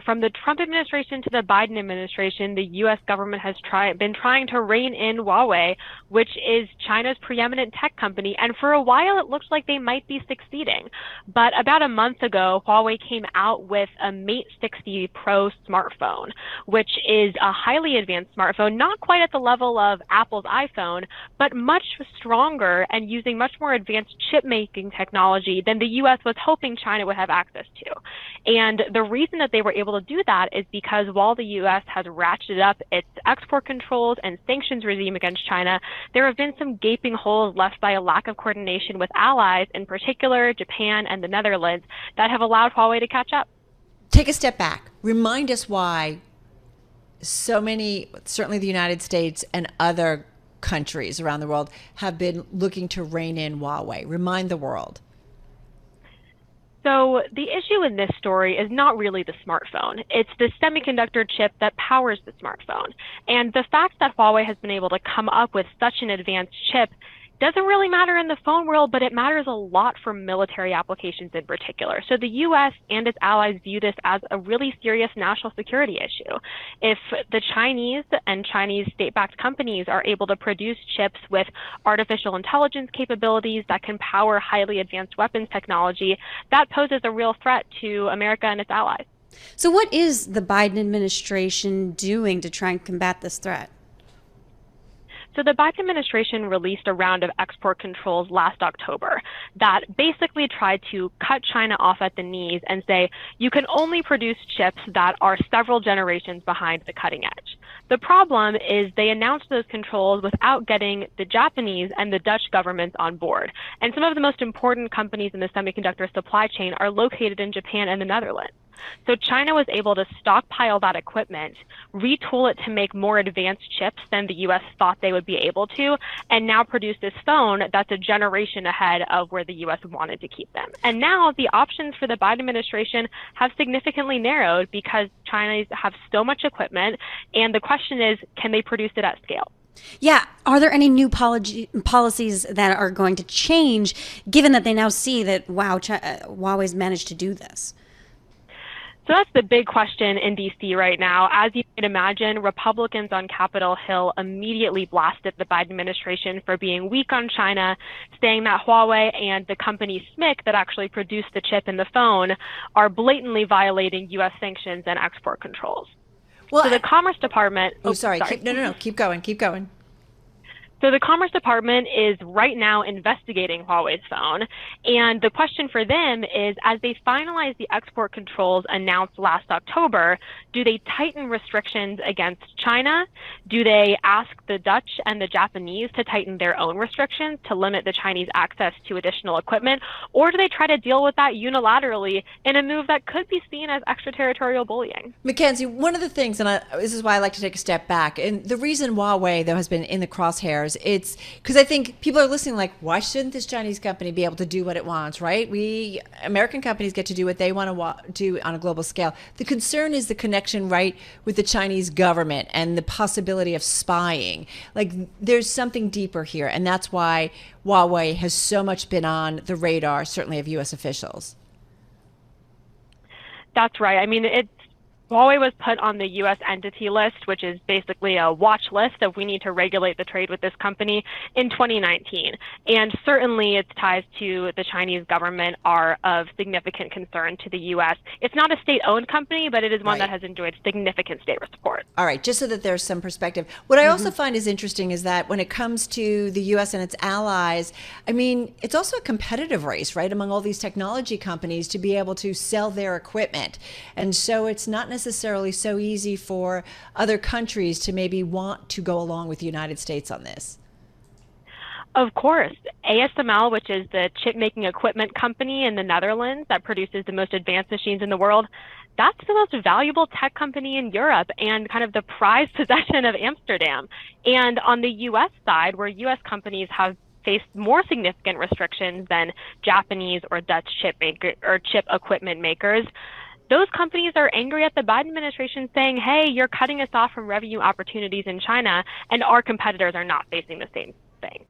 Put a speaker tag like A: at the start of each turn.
A: From the Trump administration to the Biden administration, the U.S. government has been trying to rein in Huawei, which is China's preeminent tech company, and for a while it looks like they might be succeeding. But about a month ago, Huawei came out with a Mate 60 Pro smartphone, which is a highly advanced smartphone, not quite at the level of Apple's iPhone, but much stronger and using much more advanced chip-making technology than the U.S. was hoping China would have access to. And the reason that they were able to do that is because while the U.S. has ratcheted up its export controls and sanctions regime against China, there have been some gaping holes left by a lack of coordination with allies, in particular Japan and the Netherlands, that have allowed Huawei to catch up.
B: Take a step back. Remind us why so many, certainly the United States and other countries around the world, have been looking to rein in Huawei. Remind the world.
A: So the issue in this story is not really the smartphone. It's the semiconductor chip that powers the smartphone. And the fact that Huawei has been able to come up with such an advanced chip doesn't really matter in the phone world, but it matters a lot for military applications in particular. So the U.S. and its allies view this as a really serious national security issue. If the Chinese and Chinese state-backed companies are able to produce chips with artificial intelligence capabilities that can power highly advanced weapons technology, that poses a real threat to America and its allies.
C: So what is the Biden administration doing to try and combat this threat?
A: So the Biden administration released a round of export controls last October that basically tried to cut China off at the knees and say, you can only produce chips that are several generations behind the cutting edge. The problem is they announced those controls without getting the Japanese and the Dutch governments on board. And some of the most important companies in the semiconductor supply chain are located in Japan and the Netherlands. So China was able to stockpile that equipment, retool it to make more advanced chips than the U.S. thought they would be able to, and now produce this phone that's a generation ahead of where the U.S. wanted to keep them. And now the options for the Biden administration have significantly narrowed because Chinese have so much equipment, and the question is, can they produce it at scale?
C: Yeah. Are there any new policies that are going to change, given that they now see that, wow, Huawei's managed to do this?
A: So that's the big question in D.C. right now. As you can imagine, Republicans on Capitol Hill immediately blasted the Biden administration for being weak on China, saying that Huawei and the company SMIC that actually produced the chip in the phone are blatantly violating U.S. sanctions and export controls.
B: Well,
A: so the Commerce Department...
B: Sorry. No. Keep going.
A: So the Commerce Department is right now investigating Huawei's phone. And the question for them is, as they finalize the export controls announced last October, do they tighten restrictions against China? Do they ask the Dutch and the Japanese to tighten their own restrictions to limit the Chinese access to additional equipment? Or do they try to deal with that unilaterally in a move that could be seen as extraterritorial bullying?
B: Mackenzie, one of the things, and this is why I like to take a step back, and the reason Huawei, though, has been in the crosshairs, it's because I think people are listening like, why shouldn't this Chinese company be able to do what it wants, right? We American companies get to do what they want to do on a global scale. The concern is the connection, right, with the Chinese government and the possibility of spying. Like, there's something deeper here, and that's why Huawei has so much been on the radar, certainly of U.S. officials.
A: That's right. I mean, Huawei was put on the U.S. entity list, which is basically a watch list of we need to regulate the trade with this company in 2019. And certainly its ties to the Chinese government are of significant concern to the U.S. It's not a state-owned company, but it is one that has enjoyed significant state support.
B: All right, just so that there's some perspective. What I also find is interesting is that when it comes to the U.S. and its allies, I mean, it's also a competitive race, right, among all these technology companies to be able to sell their equipment. And so it's not necessarily so easy for other countries to maybe want to go along with the United States on this.
A: Of course. ASML, which is the chip-making equipment company in the Netherlands that produces the most advanced machines in the world, that's the most valuable tech company in Europe and kind of the prized possession of Amsterdam. And on the U.S. side, where U.S. companies have faced more significant restrictions than Japanese or Dutch chip equipment makers, those companies are angry at the Biden administration saying, hey, you're cutting us off from revenue opportunities in China, and our competitors are not facing the same thing.